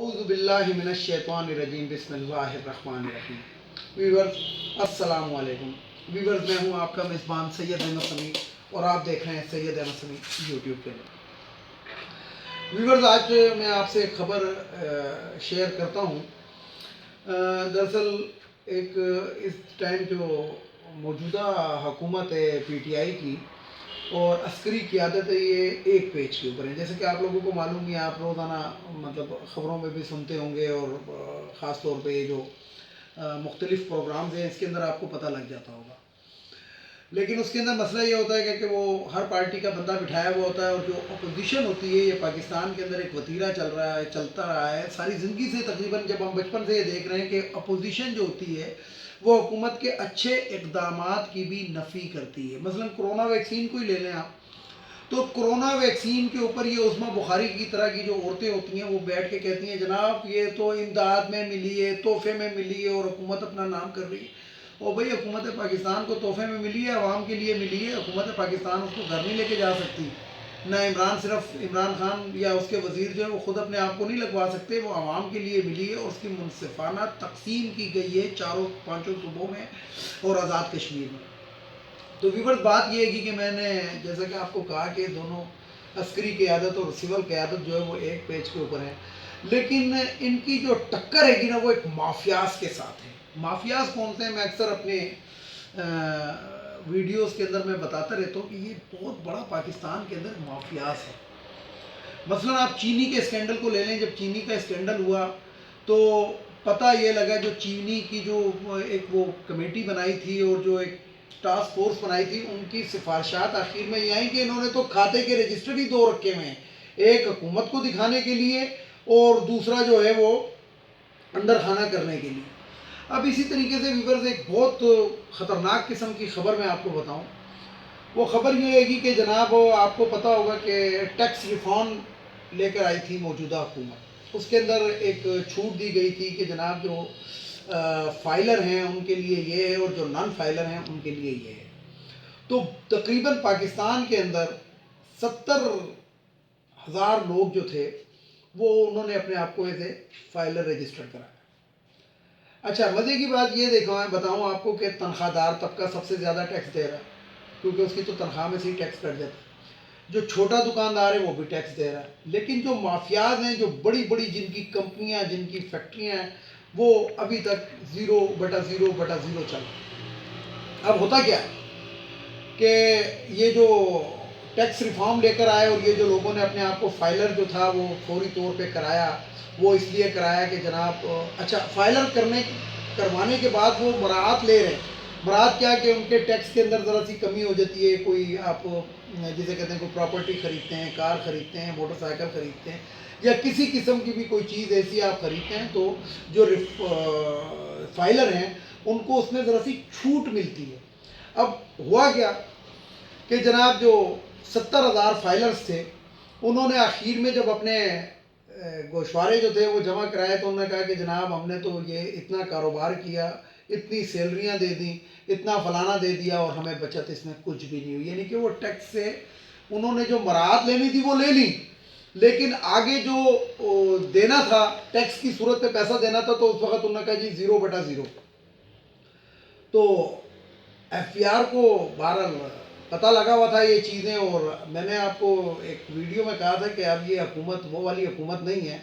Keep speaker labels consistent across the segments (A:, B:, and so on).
A: اعوذ باللہ من الشیطان الرجیم بسم اللہ الرحمن الرحیم. ویورز السلام علیکم. ویورز میں ہوں آپ کا میزبان سید احمد سمیع اور آپ دیکھ رہے ہیں سید احمد سمیع یوٹیوب پہ. ویورز آج میں آپ سے ایک خبر شیئر کرتا ہوں. دراصل ایک اس ٹائم جو موجودہ حکومت ہے پی ٹی آئی کی اور عسکری قیادت ہے یہ ایک پیج کے اوپر ہے. جیسے کہ آپ لوگوں کو معلوم ہے, آپ روزانہ مطلب خبروں میں بھی سنتے ہوں گے اور خاص طور پہ یہ جو مختلف پروگرامز ہیں اس کے اندر آپ کو پتہ لگ جاتا ہوگا. لیکن اس کے اندر مسئلہ یہ ہوتا ہے کہ وہ ہر پارٹی کا بندہ بٹھایا ہوا ہوتا ہے اور جو اپوزیشن ہوتی ہے یہ پاکستان کے اندر ایک وتیرہ چلتا رہا ہے ساری زندگی سے. تقریباً جب ہم بچپن سے یہ دیکھ رہے ہیں کہ اپوزیشن جو ہوتی ہے وہ حکومت کے اچھے اقدامات کی بھی نفی کرتی ہے. مثلا کرونا ویکسین کو ہی لے لیں آپ, تو کرونا ویکسین کے اوپر یہ عظمیٰ بخاری کی طرح کی جو عورتیں ہوتی ہیں وہ بیٹھ کے کہتی ہیں جناب یہ تو امداد میں ملی ہے, تحفے میں ملی ہے اور حکومت اپنا نام کر رہی ہے. اور بھئی حکومت پاکستان کو تحفے میں ملی ہے, عوام کے لیے ملی ہے. حکومت پاکستان اس کو گھر نہیں لے کے جا سکتی. نہ عمران خان یا اس کے وزیر جو ہے وہ خود اپنے آپ کو نہیں لگوا سکتے. وہ عوام کے لیے ملی ہے اور اس کی منصفانہ تقسیم کی گئی ہے 4-5 صوبوں میں اور آزاد کشمیر میں. تو ویورز بات یہ ہے کہ میں نے جیسا کہ آپ کو کہا کہ دونوں عسکری قیادت اور سول قیادت جو ہے وہ ایک پیج کے اوپر ہے, لیکن ان کی جو ٹکر ہے گی نا وہ ایک مافیاز کے ساتھ ہے. مافیاز کون سے ہیں میں اکثر اپنے ویڈیوز کے اندر میں بتاتا رہتا ہوں کہ یہ بہت بڑا پاکستان کے اندر مافیاز ہے. مثلا آپ چینی کے اسکینڈل کو لے لیں. جب چینی کا اسکینڈل ہوا تو پتہ یہ لگا جو چینی کی جو ایک وہ کمیٹی بنائی تھی اور جو ایک ٹاسک فورس بنائی تھی ان کی سفارشات آخر میں یہ آئیں کہ انہوں نے تو کھاتے کے رجسٹر ہی 2 رکھے ہوئے ہیں, ایک حکومت کو دکھانے کے لیے اور دوسرا جو ہے وہ اندر خانہ کرنے کے لیے. اب اسی طریقے سے ویورز ایک بہت خطرناک قسم کی خبر میں آپ کو بتاؤں. وہ خبر یہ ہے کہ جناب آپ کو پتہ ہوگا کہ ٹیکس ریفارم لے کر آئی تھی موجودہ حکومت. اس کے اندر ایک چھوٹ دی گئی تھی کہ جناب جو فائلر ہیں ان کے لیے یہ ہے اور جو نان فائلر ہیں ان کے لیے یہ ہے. تو تقریباً پاکستان کے اندر 70,000 لوگ جو تھے وہ انہوں نے اپنے آپ کو ایسے فائلر رجسٹر کرایا. اچھا مزے کی بات یہ بتاؤں آپ کو کہ تنخواہ دار طبقہ سب سے زیادہ ٹیکس دے رہا ہے کیونکہ اس کی تو تنخواہ میں سے ہی ٹیکس کٹ جاتا ہے. جو چھوٹا دکاندار ہے وہ بھی ٹیکس دے رہا ہے. لیکن جو مافیاز ہیں, جو بڑی بڑی جن کی کمپنیاں جن کی فیکٹریاں ہیں, وہ ابھی تک 0/0/0 چل. اب ہوتا کیا ہے کہ یہ جو ٹیکس ریفارم لے کر آئے اور یہ جو لوگوں نے اپنے آپ کو فائلر جو تھا وہ فوری طور پہ کرایا, وہ اس لیے کرایا کہ جناب اچھا فائلر کروانے کے بعد وہ مراعات لے رہے ہیں. مراعات کیا کہ ان کے ٹیکس کے اندر ذرا سی کمی ہو جاتی ہے. کوئی آپ جسے کہتے ہیں کوئی پراپرٹی خریدتے ہیں, کار خریدتے ہیں, موٹر سائیکل خریدتے ہیں یا کسی قسم کی بھی کوئی چیز ایسی آپ خریدتے ہیں تو جو فائلر ہیں ان کو اس میں ذرا سی چھوٹ ملتی ہے. اب ہوا کیا کہ جناب جو 70,000 فائلرز تھے انہوں نے آخر میں جب اپنے گوشوارے جو تھے وہ جمع کرائے تو انہوں نے کہا کہ جناب ہم نے تو یہ اتنا کاروبار کیا, اتنی سیلریاں دے دیں, اتنا فلانا دے دیا اور ہمیں بچت اس میں کچھ بھی نہیں ہوئی. یعنی کہ وہ ٹیکس سے انہوں نے جو مراعات لینی تھی وہ لے لی, لیکن آگے جو دینا تھا ٹیکس کی صورت پہ پیسہ دینا تھا تو اس وقت انہوں نے کہا جی 0/0. تو ایف بی آر کو بہرحال پتہ لگا ہوا تھا یہ چیزیں, اور میں نے آپ کو ایک ویڈیو میں کہا تھا کہ اب یہ حکومت وہ والی حکومت نہیں ہے,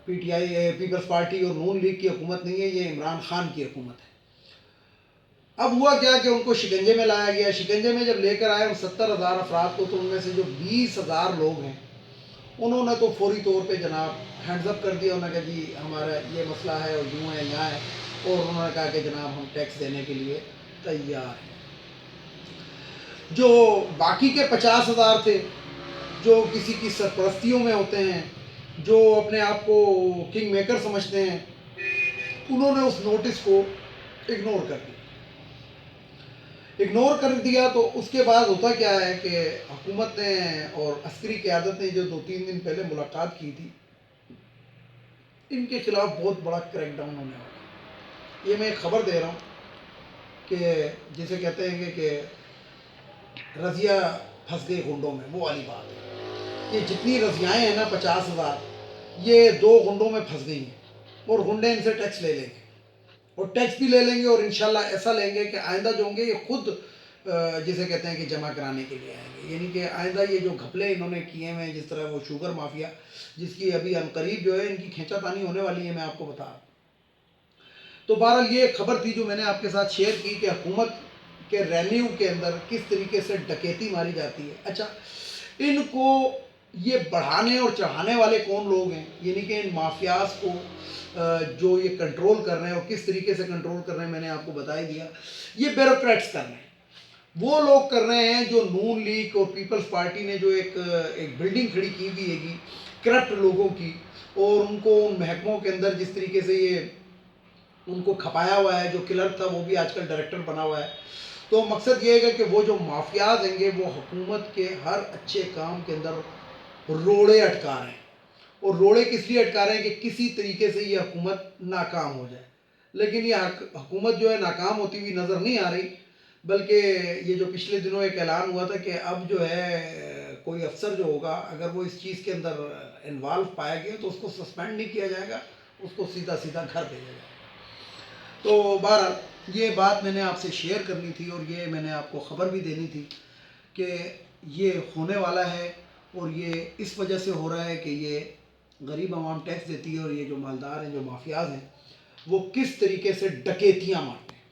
A: پی ٹی آئی پیپلز پارٹی اور نون لیگ کی حکومت نہیں ہے, یہ عمران خان کی حکومت ہے. اب ہوا کیا کہ ان کو شکنجے میں لایا گیا. شکنجے میں جب لے کر آئے ان 70,000 افراد کو تو ان میں سے جو 20,000 لوگ ہیں انہوں نے تو فوری طور پہ جناب ہینڈز اپ کر دیا. انہوں نے کہا جی ہمارا یہ مسئلہ ہے اور یوں ہے یہاں ہے, اور انہوں نے کہا کہ جناب ہم ٹیکس دینے کے لیے تیار ہیں. جو باقی کے 50,000 تھے جو کسی کی سرپرستیوں میں ہوتے ہیں, جو اپنے آپ کو کنگ میکر سمجھتے ہیں, انہوں نے اس نوٹس کو اگنور کر دیا. تو اس کے بعد ہوتا کیا ہے کہ حکومت نے اور عسکری قیادت نے جو 2-3 دن پہلے ملاقات کی تھی ان کے خلاف بہت بڑا کریک ڈاؤن ہونے والا. یہ میں ایک خبر دے رہا ہوں کہ جسے کہتے ہیں کہ رضیہ پھنس گئی گنڈوں میں, وہ والی بات ہے. یہ جتنی رضیائیں ہیں نا 50,000 یہ دو گنڈوں میں پھنس گئی ہیں اور گنڈے ان سے ٹیکس لے لیں گے اور ٹیکس بھی لے لیں گے اور انشاءاللہ ایسا لیں گے کہ آئندہ جو ہوں گے یہ خود جسے کہتے ہیں کہ جمع کرانے کے لیے آئیں گے. یعنی کہ آئندہ یہ جو گھپلے انہوں نے کیے ہیں جس طرح وہ شوگر مافیا جس کی ابھی عنقریب جو ہے ان کی کھینچا تانی ہونے والی ہے میں آپ کو بتا رہا ہوں. تو بہرحال یہ ایک خبر تھی جو میں نے آپ کے ساتھ شیئر کی کہ حکومت کے ریونیو کے اندر کس طریقے سے ڈکیتی ماری جاتی ہے. اچھا ان کو یہ بڑھانے اور چڑھانے والے کون لوگ ہیں؟ یعنی کہ ان مافیاز کو جو یہ کنٹرول کر رہے ہیں اور کس طریقے سے کنٹرول کر رہے ہیں میں نے آپ کو بتا ہی دیا. یہ بیوروکریٹس کر رہے ہیں. وہ لوگ کر رہے ہیں جو نون لیگ اور پیپلز پارٹی نے جو ایک بلڈنگ کھڑی کی ہوئی ہے گی کرپٹ لوگوں کی اور ان کو ان محکموں کے اندر جس طریقے سے یہ ان کو کھپایا ہوا ہے. جو کلرک تھا وہ بھی آج کل ڈائریکٹر بنا ہوا ہے. تو مقصد یہ ہے کہ وہ جو مافیاز ہیں گے وہ حکومت کے ہر اچھے کام کے اندر روڑے اٹکا رہے ہیں. اور روڑے کس لیے اٹکا رہے ہیں کہ کسی طریقے سے یہ حکومت ناکام ہو جائے. لیکن یہ حکومت جو ہے ناکام ہوتی ہوئی نظر نہیں آ رہی بلکہ یہ جو پچھلے دنوں ایک اعلان ہوا تھا کہ اب جو ہے کوئی افسر جو ہوگا اگر وہ اس چیز کے اندر انوالو پایا گیا تو اس کو سسپینڈ نہیں کیا جائے گا, اس کو سیدھا سیدھا گھر بھیجا جائے گا. تو بہرحال یہ بات میں نے آپ سے شیئر کرنی تھی اور یہ میں نے آپ کو خبر بھی دینی تھی کہ یہ ہونے والا ہے اور یہ اس وجہ سے ہو رہا ہے کہ یہ غریب عوام ٹیکس دیتی ہے اور یہ جو مالدار ہیں جو مافیاز ہیں وہ کس طریقے سے ڈکیتیاں مارتے ہیں.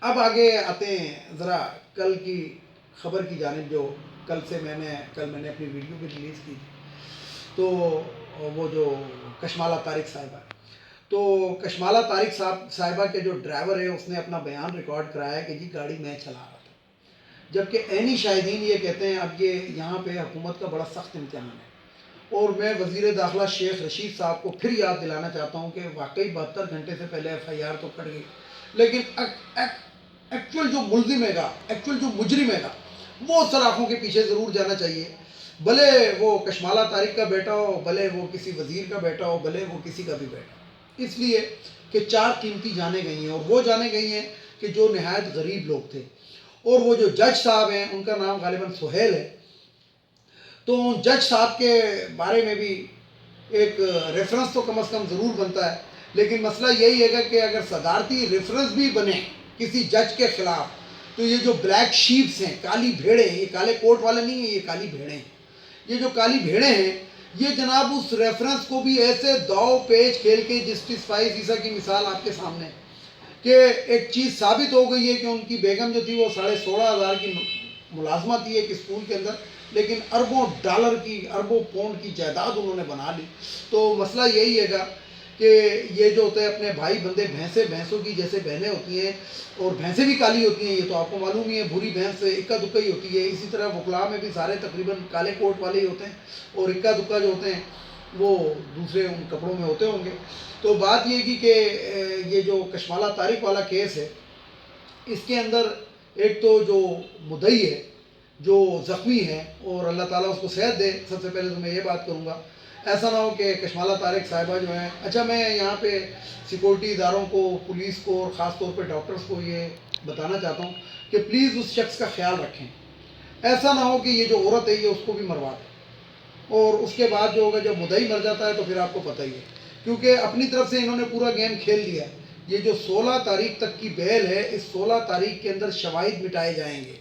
A: اب آگے آتے ہیں ذرا کل کی خبر کی جانب جو کل میں نے اپنی ویڈیو بھی ریلیز کی تھی. تو وہ جو کشمالہ طارق صاحبہ تو کشمالہ طارق صاحبہ کے جو ڈرائیور ہے اس نے اپنا بیان ریکارڈ کرایا کہ جی گاڑی میں چلا رہا تھا, جبکہ عینی شاہدین یہ کہتے ہیں اب یہ یہاں پہ حکومت کا بڑا سخت امتحان ہے. اور میں وزیر داخلہ شیخ رشید صاحب کو پھر یاد دلانا چاہتا ہوں کہ واقعی 72 گھنٹے سے پہلے FIR تو کٹ گئی لیکن ایکچوئل جو ملزم ہے گا, ایکچوئل جو مجرم ہے گا وہ سلاخوں کے پیچھے ضرور جانا چاہیے. بھلے وہ کشمالہ طارق کا بیٹا ہو, بھلے وہ کسی وزیر کا بیٹا ہو, بھلے وہ کسی کا بھی بیٹا ہو. اس لیے کہ 4 قیمتی جانیں گئی ہیں اور وہ جانیں گئی ہیں کہ جو نہایت غریب لوگ تھے. اور وہ جو جج صاحب ہیں ان کا نام غالباً سہیل ہے. تو جج صاحب کے بارے میں بھی ایک ریفرنس تو کم از کم ضرور بنتا ہے. لیکن مسئلہ یہی ہے کہ اگر صدارتی ریفرنس بھی بنے کسی جج کے خلاف تو یہ جو بلیک شیپس ہیں, کالی بھیڑیں, یہ کالے کوٹ والے نہیں ہیں, یہ کالی بھیڑیں ہیں. یہ جو کالی بھیڑیں ہیں یہ جناب اس ریفرنس کو بھی ایسے داؤ پیچ کھیل کے جسٹس فائز عیسیٰ کی مثال آپ کے سامنے کہ ایک چیز ثابت ہو گئی ہے کہ ان کی بیگم جو تھی وہ 16,500 کی ملازمہ تھی ایک اسکول کے اندر, لیکن اربوں ڈالر کی, اربوں پاؤنڈ کی جائیداد انہوں نے بنا لی. تو مسئلہ یہی ہے گا کہ یہ جو ہوتا ہے اپنے بھائی بندے بھینسوں کی جیسے بہنیں ہوتی ہیں اور بھینسیں بھی کالی ہوتی ہیں, یہ تو آپ کو معلوم ہی ہے. بھوری بھینس اکا دکا ہی ہوتی ہے. اسی طرح وکلاء میں بھی سارے تقریباً کالے کوٹ والے ہی ہوتے ہیں اور اکا دکا جو ہوتے ہیں وہ دوسرے ان کپڑوں میں ہوتے ہوں گے. تو بات یہ کی کہ یہ جو کشمالہ طارق والا کیس ہے اس کے اندر ایک تو جو مدعی ہے جو زخمی ہے اور اللہ تعالیٰ اس کو صحت دے, سب سے پہلے تو میں یہ بات کروں گا ایسا نہ ہو کہ کشمالہ طارق صاحبہ جو ہیں. اچھا میں یہاں پہ سیکورٹی اداروں کو, پولیس کو اور خاص طور پہ ڈاکٹرز کو یہ بتانا چاہتا ہوں کہ پلیز اس شخص کا خیال رکھیں. ایسا نہ ہو کہ یہ جو عورت ہے یہ اس کو بھی مروا دے اور اس کے بعد جو ہوگا جب مدعی مر جاتا ہے تو پھر آپ کو پتہ ہی ہے, کیونکہ اپنی طرف سے انہوں نے پورا گیم کھیل لیا. یہ جو 16 تاریخ تک کی بیل ہے اس 16 تاریخ کے اندر شواہد مٹائے جائیں گے.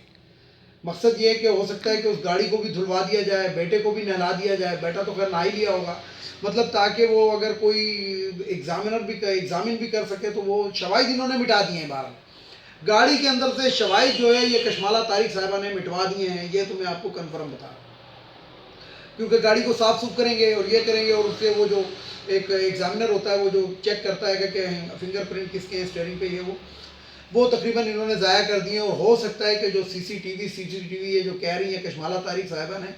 A: مقصد یہ ہے کہ ہو سکتا ہے کہ اس گاڑی کو بھی دھلوا دیا جائے, بیٹے کو بھی نہلا دیا جائے, بیٹا تو خیر نہ ہی لیا ہوگا, مطلب تاکہ وہ اگر کوئی ایگزامن بھی کر سکے تو وہ شواہد انہوں نے مٹا دیے ہیں. بارہ گاڑی کے اندر سے شواہد جو ہے یہ کشمالہ طارق صاحبہ نے مٹوا دیے ہیں, یہ تو میں آپ کو کنفرم بتا رہا ہوں. کیونکہ گاڑی کو صاف سوف کریں گے اور یہ کریں گے اور اس سے وہ جو ایک ایگزامنر ہوتا ہے وہ جو چیک کرتا ہے کہ فنگر پرنٹ کس کے ہیں اسٹیئرنگ پہ, یہ وہ تقریباً انہوں نے ضائع کر دیے. اور ہو سکتا ہے کہ جو سی سی ٹی وی یہ جو کہہ رہی ہیں کشمالہ طارق صاحبہ نے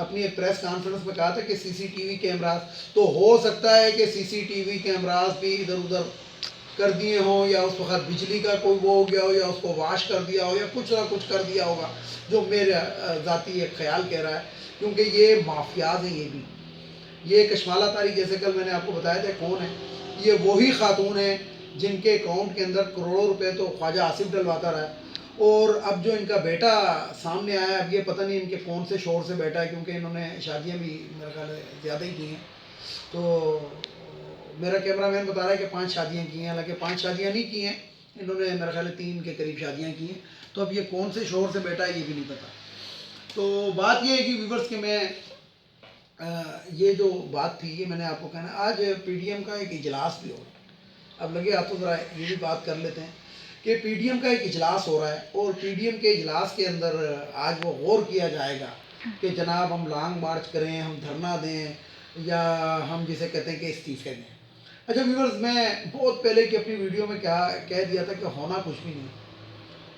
A: اپنی ایک پریس کانفرنس میں کہا تھا کہ CCTV کیمراز, تو ہو سکتا ہے کہ CCTV کیمراز بھی ادھر ادھر کر دیے ہوں یا اس وقت بجلی کا کوئی وہ ہو گیا ہو یا اس کو واش کر دیا ہو یا کچھ نہ کچھ کر دیا ہوگا, جو میرا ذاتی ایک خیال کہہ رہا ہے. کیونکہ یہ مافیاز ہیں, یہ بھی یہ کشمالہ طارق جیسے کل میں نے آپ کو بتایا تھا کون ہے, یہ وہی خاتون ہیں جن کے اکاؤنٹ کے اندر کروڑوں روپے تو خواجہ آصف ڈلواتا رہا ہے. اور اب جو ان کا بیٹا سامنے آیا, اب یہ پتہ نہیں ان کے کون سے شوہر سے بیٹا ہے, کیونکہ انہوں نے شادیاں بھی میرا خیال ہے زیادہ ہی کی ہیں. تو میرا کیمرہ مین بتا رہا ہے کہ 5 شادیاں کی ہیں، حالانکہ 5 شادیاں نہیں کی ہیں انہوں نے، میرا خیال ہے 3 کے قریب شادیاں کی ہیں. تو اب یہ کون سے شوہر سے بیٹا ہے یہ بھی نہیں پتا. تو بات یہ ہے کہ ویورز کہ میں یہ جو بات تھی یہ میں نے آپ کو کہنا، آج پی ڈی ایم کا ایک اجلاس بھی ہو رہا ہے. اب لگے ہاتھوں ذرا یہ بھی بات کر لیتے ہیں کہ پی ڈی ایم کا ایک اجلاس ہو رہا ہے، اور پی ڈی ایم کے اجلاس کے اندر آج وہ غور کیا جائے گا کہ جناب ہم لانگ مارچ کریں، ہم دھرنا دیں، یا ہم جسے کہتے ہیں کہ استعفے دیں. اچھا ویورز، میں بہت پہلے کی اپنی ویڈیو میں کیا کہہ دیا تھا کہ ہونا کچھ بھی نہیں،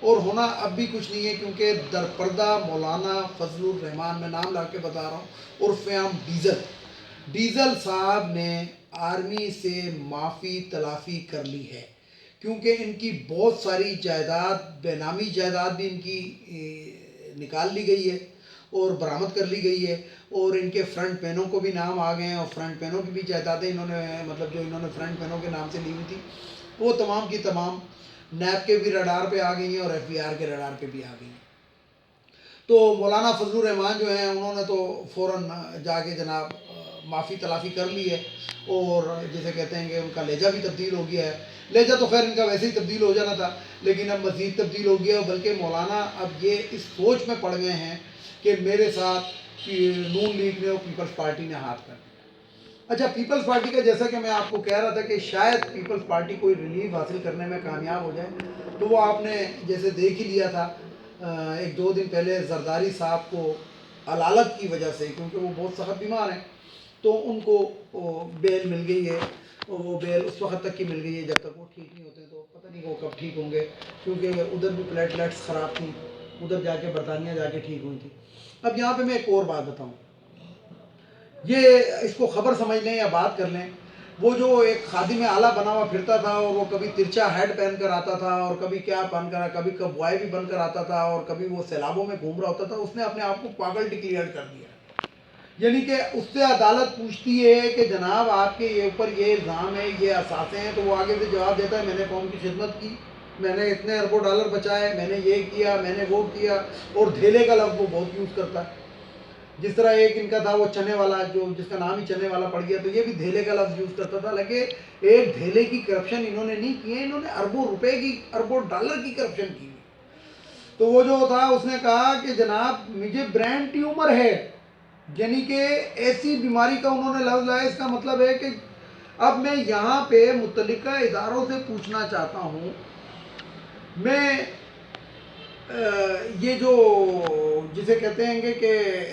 A: اور ہونا اب بھی کچھ نہیں ہے، کیونکہ در پردہ مولانا فضل الرحمان، میں نام لا کے بتا رہا ہوں، عرف عام ڈیزل صاحب نے آرمی سے معافی تلافی کر لی ہے. کیونکہ ان کی بہت ساری جائیداد، بے نامی جائیداد بھی ان کی نکال لی گئی ہے اور برآمد کر لی گئی ہے، اور ان کے فرنٹ مینوں کو بھی نام آ گئے ہیں، اور فرنٹ مینوں کی بھی جائیدادیں انہوں نے، مطلب جو انہوں نے فرنٹ مینوں کے نام سے لی ہوئی تھی وہ تمام کی تمام نیب کے بھی رڈار پہ آ گئی ہیں اور ایف بی آر کے رڈار پہ بھی آ گئی ہیں. تو مولانا فضل الرحمان جو ہیں انہوں نے تو فوراً جا کے جناب معافی تلافی کر لی ہے، اور جسے کہتے ہیں کہ ان کا لہجہ بھی تبدیل ہو گیا ہے. لہجہ تو خیر ان کا ویسے ہی تبدیل ہو جانا تھا، لیکن اب مزید تبدیل ہو گیا، بلکہ مولانا اب یہ اس سوچ میں پڑ گئے ہیں کہ میرے ساتھ نون لیگ نے اور پیپلز پارٹی نے ہاتھ کر دیا. اچھا پیپلز پارٹی کا جیسا کہ میں آپ کو کہہ رہا تھا کہ شاید پیپلز پارٹی کوئی ریلیف حاصل کرنے میں کامیاب ہو جائے، تو وہ آپ نے جیسے دیکھ ہی لیا تھا 1-2 دن پہلے زرداری صاحب کو علالت کی وجہ سے، کیونکہ وہ بہت سخت بیمار ہیں، تو ان کو بیل مل گئی ہے، اور وہ بیل اس وقت تک کی مل گئی ہے جب تک وہ ٹھیک نہیں ہوتے. تو پتہ نہیں وہ کب ٹھیک ہوں گے، کیونکہ ادھر بھی پلیٹلیٹس خراب تھیں، ادھر جا کے برطانیہ جا کے ٹھیک ہوئی تھی. اب یہاں پہ میں ایک اور بات بتاؤں، یہ اس کو خبر سمجھ لیں یا بات کر لیں، وہ جو ایک خادم اعلیٰ بنا ہوا پھرتا تھا، اور وہ کبھی ترچا ہیڈ پہن کر آتا تھا، اور کبھی کیا پہن کر، کبھی کبوائے بھی بن کر آتا تھا، اور کبھی وہ سیلابوں میں گھوم رہا ہوتا تھا، اس نے اپنے آپ کو پاگل ڈکلیئر کر دیا. یعنی کہ اس سے عدالت پوچھتی ہے کہ جناب آپ کے اوپر یہ الزام ہے، یہ اثاثے ہیں، تو وہ آگے سے جواب دیتا ہے میں نے قوم کی خدمت کی، میں نے اتنے اربوں ڈالر بچائے، میں نے یہ کیا، میں نے وہ کیا، اور دھیلے کا لفظ وہ بہت یوز کرتا ہے. جس طرح ایک ان کا تھا وہ چنے والا، جو جس کا نام ہی چنے والا پڑ گیا، تو یہ بھی دھیلے کا لفظ یوز کرتا تھا. لیکن ایک دھیلے کی کرپشن انہوں نے نہیں کی ہے، انہوں نے اربوں روپے کی، اربوں ڈالر کی کرپشن کی. تو وہ جو تھا اس نے کہا کہ جناب مجھے برین ٹیومر ہے، یعنی کہ ایسی بیماری کا انہوں نے لفظ لایا. اس کا مطلب ہے کہ اب میں یہاں پہ متعلقہ اداروں سے پوچھنا چاہتا ہوں، میں یہ جو جسے کہتے ہیں کہ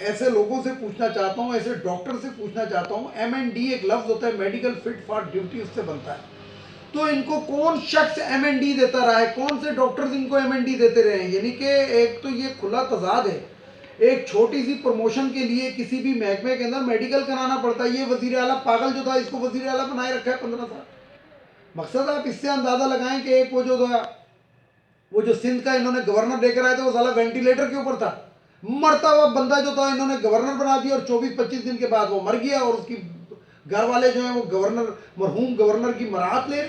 A: ایسے لوگوں سے پوچھنا چاہتا ہوں، ایسے ڈاکٹر سے پوچھنا چاہتا ہوں. MND ایک لفظ ہوتا ہے میڈیکل فٹ فار ڈیوٹی، اس سے بنتا ہے. تو ان کو کون شخص MND دیتا رہا ہے، کون سے ڈاکٹرز ان کو MND دیتے رہے ہیں؟ یعنی کہ ایک تو یہ کھلا تضاد ہے، ایک چھوٹی سی پروموشن کے لیے کسی بھی محکمے کے اندر میڈیکل کرانا پڑتا ہے. یہ وزیر اعلیٰ پاگل جو تھا اس کو وزیر اعلیٰ بنائے رکھا ہے 15 سال. مقصد آپ اس سے اندازہ لگائیں کہ ایک وہ جو سندھ کا انہوں نے گورنر دے کر آئے تھے، وہ سالہ وینٹیلیٹر کے اوپر تھا، مرتا ہوا بندہ جو تھا انہوں نے گورنر بنا دیا، اور 24-25 دن کے بعد وہ مر گیا، اور اس کی گھر والے جو ہیں وہ گورنر، مرحوم گورنر کی مراد لے.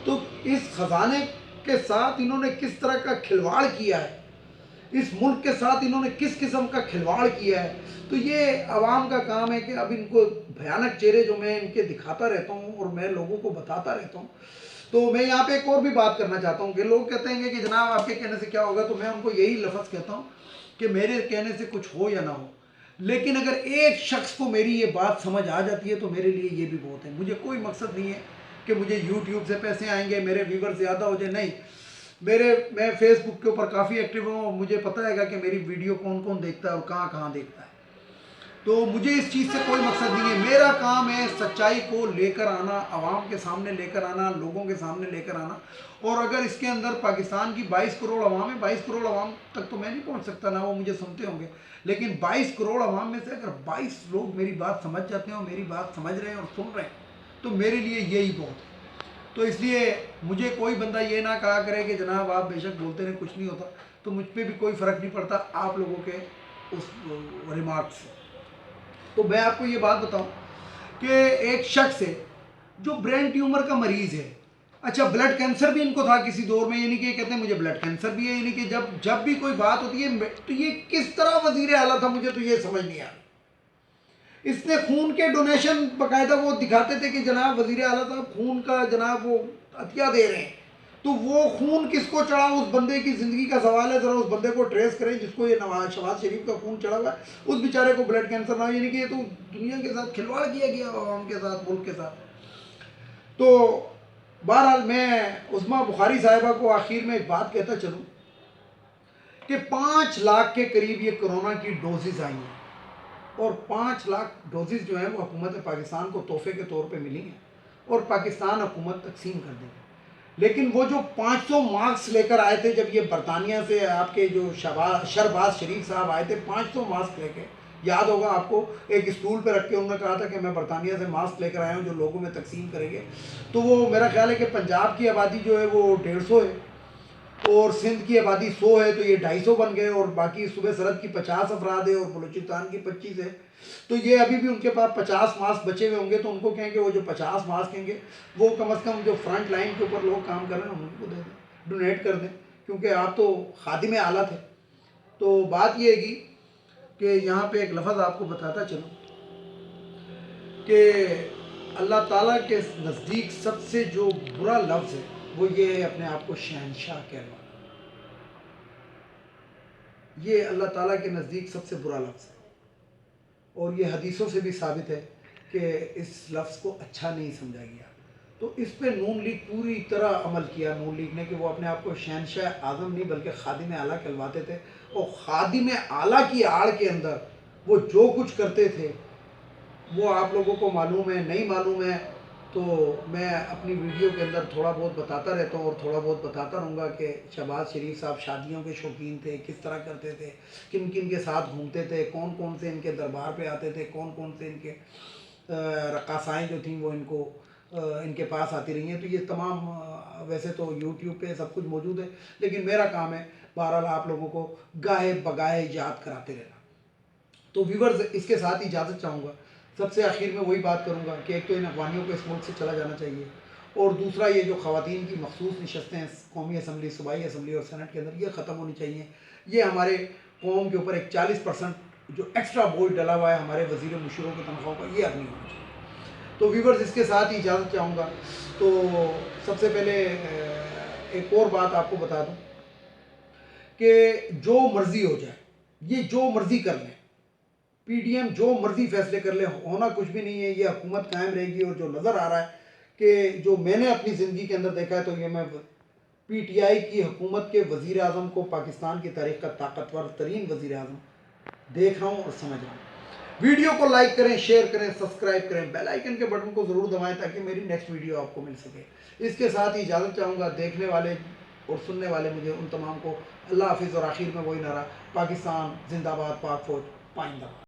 A: تو اس خزانے کے ساتھ انہوں نے کس طرح کا کھلواڑ کیا ہے، اس ملک کے ساتھ انہوں نے کس قسم کا کھلواڑ کیا ہے. تو یہ عوام کا کام ہے کہ اب ان کو بھیانک چہرے جو میں ان کے دکھاتا رہتا ہوں اور میں لوگوں کو بتاتا رہتا ہوں. تو میں یہاں پہ ایک اور بھی بات کرنا چاہتا ہوں کہ لوگ کہتے ہیں کہ جناب آپ کے کہنے سے کیا ہوگا، تو میں ان کو یہی لفظ کہتا ہوں کہ میرے کہنے سے کچھ ہو یا نہ ہو، لیکن اگر ایک شخص کو میری یہ بات سمجھ آ جاتی ہے تو میرے لیے یہ بھی بہت ہے. مجھے کوئی مقصد نہیں ہے کہ مجھے یوٹیوب سے پیسے آئیں گے، میرے ویور زیادہ ہو جائے، نہیں. میں فیس بک کے اوپر کافی ایکٹیو ہوں، مجھے پتہ ہے گا کہ میری ویڈیو کون کون دیکھتا ہے اور کہاں کہاں دیکھتا ہے. تو مجھے اس چیز سے کوئی مقصد نہیں ہے. میرا کام ہے سچائی کو لے کر آنا، عوام کے سامنے لے کر آنا، لوگوں کے سامنے لے کر آنا. اور اگر اس کے اندر پاکستان کی 22 کروڑ عوام ہے، 22 کروڑ عوام تک تو میں نہیں پہنچ سکتا، نہ وہ مجھے سنتے ہوں گے، لیکن 22 کروڑ عوام میں سے اگر 22 لوگ میری بات سمجھ جاتے ہیں اور میری بات سمجھ رہے ہیں اور سن رہے ہیں تو میرے لیے یہی بہت ہے. تو اس لیے مجھے کوئی بندہ یہ نہ کہا کرے کہ جناب آپ بے شک بولتے رہے کچھ نہیں ہوتا، تو مجھ پہ بھی کوئی فرق نہیں پڑتا آپ لوگوں کے اس ریمارک سے. تو میں آپ کو یہ بات بتاؤں کہ ایک شخص ہے جو برین ٹیومر کا مریض ہے. اچھا بلڈ کینسر بھی ان کو تھا کسی دور میں، یعنی کہ کہتے ہیں مجھے بلڈ کینسر بھی ہے. یعنی کہ جب بھی کوئی بات ہوتی ہے تو یہ کس طرح وزیر اعلیٰ تھا، مجھے تو یہ سمجھ نہیں آ رہا. اس نے خون کے ڈونیشن باقاعدہ وہ دکھاتے تھے کہ جناب وزیر اعلیٰ صاحب خون کا جناب وہ عطیہ دے رہے ہیں، تو وہ خون کس کو چڑھا، اس بندے کی زندگی کا سوال ہے، ذرا اس بندے کو ٹریس کریں جس کو یہ شہباز شریف کا خون چڑھا ہوا ہے، اس بیچارے کو بلڈ کینسر نہ ہو، یعنی کہ یہ تو دنیا کے ساتھ کھلواڑ کیا گیا عوام کے ساتھ، ملک کے ساتھ۔ تو بہرحال میں عظمیٰ بخاری صاحبہ کو آخر میں ایک بات کہتا چلوں کہ 5 لاکھ کے قریب یہ کرونا کی ڈوزز آئی ہیں، اور 5 لاکھ ڈوزز جو ہیں وہ حکومت پاکستان کو تحفے کے طور پہ ملی ہیں، اور پاکستان حکومت تقسیم کر دے گی۔ لیکن وہ جو 500 ماسک لے کر آئے تھے جب یہ برطانیہ سے آپ کے جو شہباز شریف صاحب آئے تھے 500 ماسک لے کے، یاد ہوگا آپ کو، ایک اسٹول پہ رکھ کے انہوں نے کہا تھا کہ میں برطانیہ سے ماسک لے کر آیا ہوں جو لوگوں میں تقسیم کریں گے، تو وہ میرا خیال ہے کہ پنجاب کی آبادی جو ہے وہ 150 ہے، اور سندھ کی آبادی 100 ہے، تو یہ 250 بن گئے، اور باقی صوبہ سرحد کی 50 افراد ہے اور بلوچستان کی 25 ہے، تو یہ ابھی بھی ان کے پاس 50 ماسک بچے ہوئے ہوں گے، تو ان کو کہیں گے وہ جو 50 ماسک ہیں گے وہ کم از کم جو فرنٹ لائن کے اوپر لوگ کام کر رہے ہیں ان کو دے دیں، ڈونیٹ کر دیں، کیونکہ آپ تو خادم اعلیٰ تھے۔ تو بات یہ ہے کہ یہاں پہ ایک لفظ آپ کو بتاتا چلوں کہ اللہ تعالیٰ کے نزدیک سب سے جو برا لفظ ہے وہ یہ ہے اپنے آپ کو شہنشاہ کہلوانا، یہ اللہ تعالیٰ کے نزدیک سب سے برا لفظ ہے، اور یہ حدیثوں سے بھی ثابت ہے کہ اس لفظ کو اچھا نہیں سمجھا گیا۔ تو اس پہ نون لیگ پوری طرح عمل کیا، نون لیگ نے، کہ وہ اپنے آپ کو شہنشاہ اعظم نہیں بلکہ خادم اعلیٰ کہلواتے تھے، اور خادم اعلیٰ کی آڑ کے اندر وہ جو کچھ کرتے تھے وہ آپ لوگوں کو معلوم ہے، نہیں معلوم ہے تو میں اپنی ویڈیو کے اندر تھوڑا بہت بتاتا رہتا ہوں، اور تھوڑا بہت بتاتا رہوں گا کہ شہباز شریف صاحب شادیوں کے شوقین تھے، کس طرح کرتے تھے، کن کن کے ساتھ گھومتے تھے، کون کون سے ان کے دربار پہ آتے تھے، کون کون سے ان کے رقاصائیں جو تھیں وہ ان کے پاس آتی رہی ہیں۔ تو یہ تمام ویسے تو یوٹیوب پہ سب کچھ موجود ہے، لیکن میرا کام ہے بہرحال آپ لوگوں کو گاہے بگاہے یاد کراتے رہنا۔ تو ویورز اس کے ساتھ اجازت چاہوں گا، سب سے آخر میں وہی بات کروں گا کہ ایک تو ان افغانیوں کو اس ملک سے چلا جانا چاہیے، اور دوسرا یہ جو خواتین کی مخصوص نشستیں ہیں قومی اسمبلی، صوبائی اسمبلی اور سینٹ کے اندر، یہ ختم ہونی چاہیے۔ یہ ہمارے قوم کے اوپر ایک 40% جو ایکسٹرا بوجھ ڈلا ہوا ہے ہمارے وزیر مشیروں کی تنخواہوں کا، یہ اب نہیں ہونا چاہیے۔ تو ویورز اس کے ساتھ ہی اجازت چاہوں گا۔ تو سب سے پہلے ایک اور بات آپ کو بتا دوں کہ جو مرضی ہو جائے، یہ جو مرضی کر لیں، پی ڈی ایم جو مرضی فیصلے کر لیں، ہونا کچھ بھی نہیں ہے، یہ حکومت قائم رہے گی۔ اور جو نظر آ رہا ہے کہ جو میں نے اپنی زندگی کے اندر دیکھا ہے، تو یہ میں پی ٹی آئی کی حکومت کے وزیر اعظم کو پاکستان کی تاریخ کا طاقتور ترین وزیر اعظم دیکھ رہا ہوں اور سمجھ رہا ہوں۔ ویڈیو کو لائک کریں، شیئر کریں، سبسکرائب کریں، بیل آئیکن کے بٹن کو ضرور دبائیں تاکہ میری نیکسٹ ویڈیو آپ کو مل سکے۔ اس کے ساتھ ہی اجازت چاہوں گا، دیکھنے والے اور سننے والے مجھے ان تمام کو اللہ حافظ، اور آخر میں وہی نعرہ، پاکستان زندہ باد، پاک فوج پائندہ باد۔